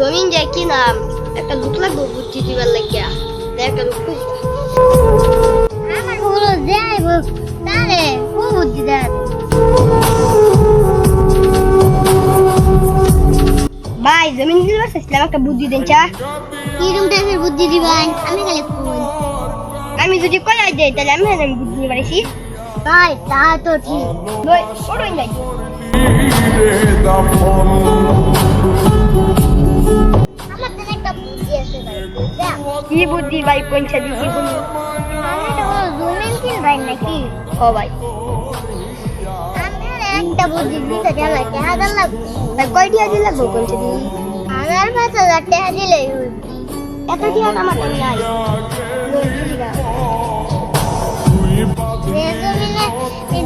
জমিন যায় কি নাম একটা লোক লাগবে বুদ্ধি দিবার লাগিয়া একটা লোক আমার হলো যাইব তারে ও বুদ্ধি দেয় ভাই জমিন দিবার চেষ্টা একটা বুদ্ধি দেন চা কিরম টাইপের বুদ্ধি দিবেন আমি খালি আমি যদি কলাই দেই তাহলে আমি বুদ্ধি দিতে পারিছি ভাই তা তো ঠিক লই ওড়ই নাই আমার তো একটা বুদ্ধি আছে ভাই কি বুদ্ধি ভাই পঞ্চা দি কি বলি আমি তো জমিন কিন ভাই নাকি ও ভাই আমার একটা বুদ্ধি দিতে গেলে টাকা লাগবে তাই কয়টি আজ লাগবে পঞ্চা দি আমার 5000 টাকা দিলেই এত কি আমার নাই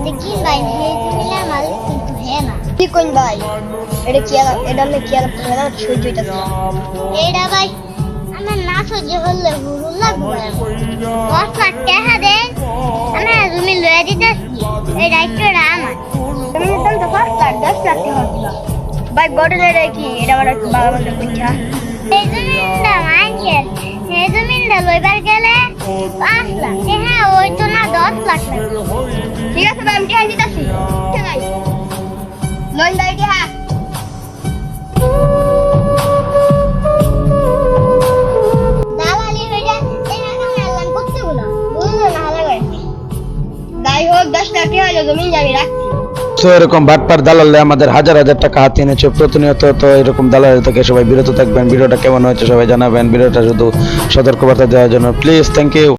দেখি ভাই জমিনে মালিক কিন্তু হে না কি কোন ভাই এটা কি এটা লে কি আর সহ্য হইতাছে এটা ভাই আমার না সহ্য হলে হুরু লাগবে 10 লাখ টাকা দে আমি জমি লয়ে দিতেছি এই দায়িত্বটা আমার তুমি তো 5 লাখ 10 লাখ টাকা দিবা ভাই গড়লে রে কি এটা বড় বাবা বলে কইছা এই জমিনটা মাইকে এই জমিনটা লইবার গেলে 5 লাখ হ্যাঁ ওই তো না 10 লাখ ঠিক আছে ভাই আমি টাকা দিতেছি ঠিক আছে লোন দাই কি হ্যাঁ দালালি হইয়া টাকা কামাইলাম কতগুলো বুঝলো না লাগে দাই হোক 10 লাখ টাকা জমি যাবি রাখছি তো এরকম বাটপার দালালে আমাদের হাজার হাজার টাকা হাতে এনেছে প্রতিনিয়ত। তো এরকম দালাল থেকে সবাই বিরত থাকবেন। ভিডিওটা কেমন হয়েছে সবাই জানাবেন। ভিডিওটা শুধু সতর্কবার্তা দেওয়ার জন্য প্লিজ, থ্যাংক ইউ।